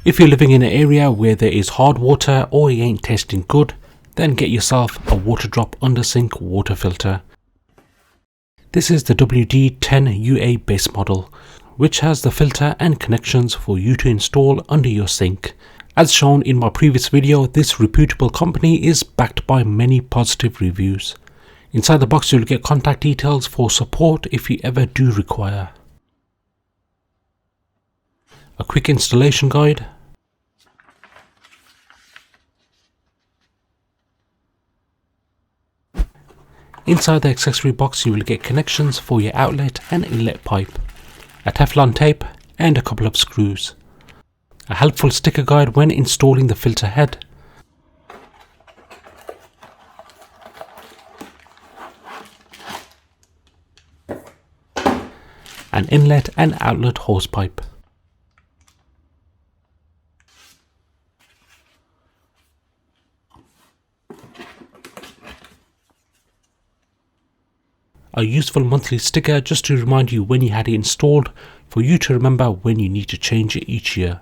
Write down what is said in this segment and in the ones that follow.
If you're living in an area where there is hard water or it ain't tasting good, then get yourself a Waterdrop under sink water filter. This is the WD-10UA base model, which has the filter and connections for you to install under your sink. As shown in my previous video, this reputable company is backed by many positive reviews. Inside the box you'll get contact details for support if you ever do require. A quick installation guide. Inside the accessory box you will get connections for your outlet and inlet pipe, a Teflon tape and a couple of screws. A helpful sticker guide when installing the filter head. An inlet and outlet hose pipe. A useful monthly sticker just to remind you when you had it installed, for you to remember when you need to change it each year.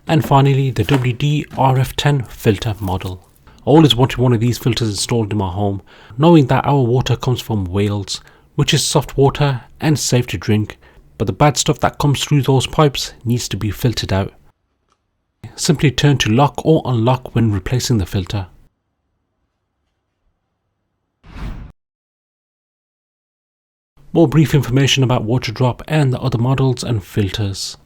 And finally, the WD-RF10 filter model. I always wanted one of these filters installed in my home, knowing that our water comes from Wales, which is soft water and safe to drink, but the bad stuff that comes through those pipes needs to be filtered out. Simply turn to lock or unlock when replacing the filter. More brief information about Waterdrop and the other models and filters.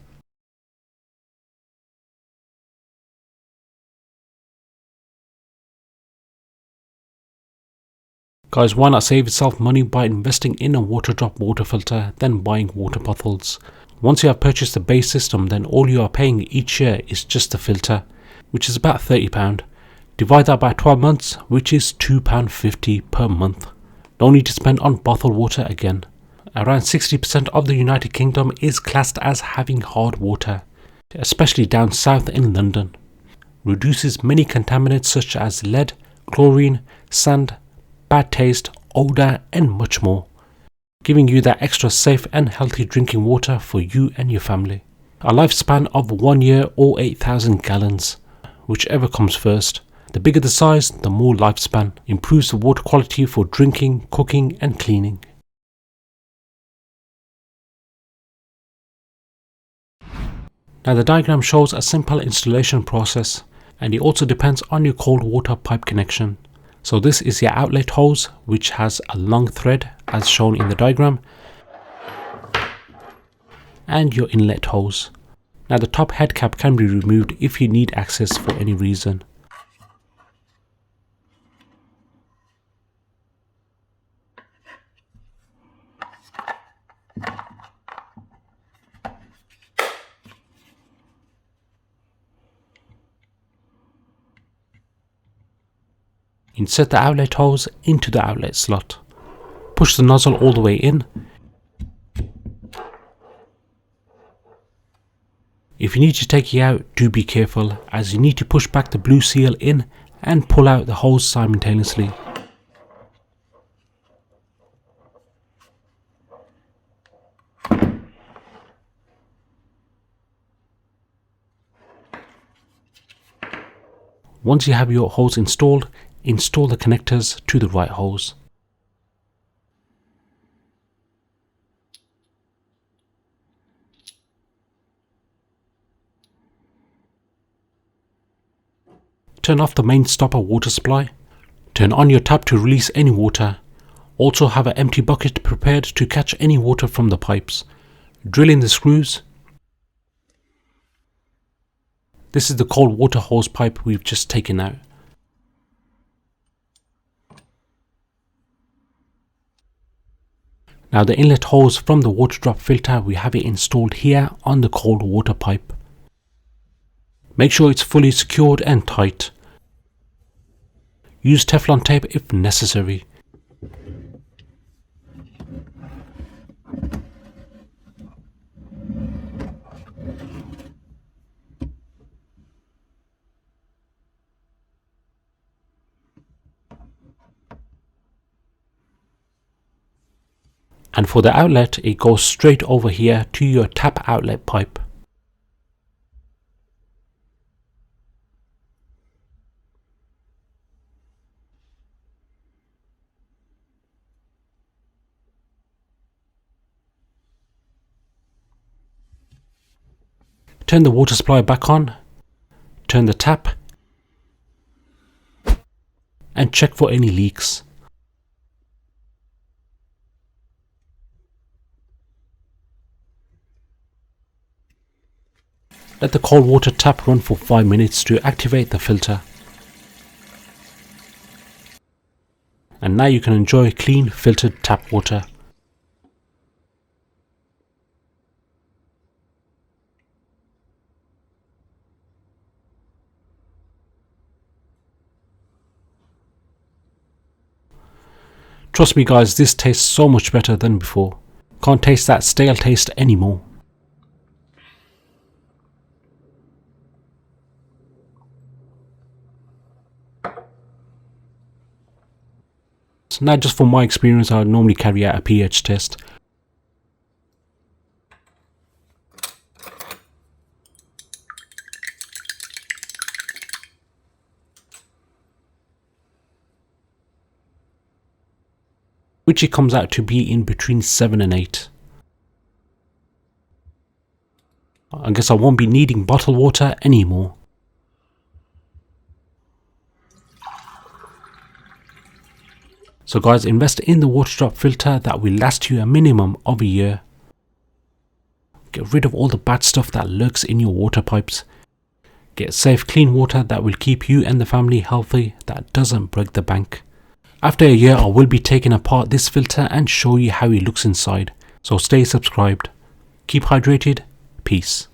Guys, why not save yourself money by investing in a Waterdrop water filter than buying water bottles? Once you have purchased the base system, then all you are paying each year is just the filter, which is about £30. Divide that by 12 months, which is £2.50 per month. No need to spend on bottled water again. Around 60% of the United Kingdom is classed as having hard water, especially down south in London. Reduces many contaminants such as lead, chlorine, sand, bad taste, odour and much more, giving you that extra safe and healthy drinking water for you and your family. A lifespan of 1 year or 8,000 gallons, whichever comes first. The bigger the size, the more lifespan. Improves the water quality for drinking, cooking and cleaning. Now the diagram shows a simple installation process, and it also depends on your cold water pipe connection. So this is your outlet hose, which has a long thread as shown in the diagram, and your inlet hose. Now the top head cap can be removed if you need access for any reason. Insert the outlet hose into the outlet slot. Push the nozzle all the way in. If you need to take it out, do be careful, as you need to push back the blue seal in and pull out the hose simultaneously. Once you have your hose installed, install the connectors to the right hose. Turn off the main stopper water supply. Turn on your tap to release any water. Also have an empty bucket prepared to catch any water from the pipes. Drill in the screws. This is the cold water hose pipe we've just taken out. Now the inlet hose from the Waterdrop filter, we have it installed here on the cold water pipe. Make sure it's fully secured and tight. Use Teflon tape if necessary. And for the outlet, it goes straight over here to your tap outlet pipe. Turn the water supply back on, turn the tap, and check for any leaks. Let the cold water tap run for 5 minutes to activate the filter. And now you can enjoy clean filtered tap water. Trust me guys, this tastes so much better than before. Can't taste that stale taste anymore. So now just from my experience, I normally carry out a pH test. Which it comes out to be in between 7 and 8. I guess I won't be needing bottled water anymore. So guys, invest in the Waterdrop filter that will last you a minimum of a year. Get rid of all the bad stuff that lurks in your water pipes. Get safe, clean water that will keep you and the family healthy, that doesn't break the bank. After a year, I will be taking apart this filter and show you how it looks inside. So stay subscribed. Keep hydrated. Peace.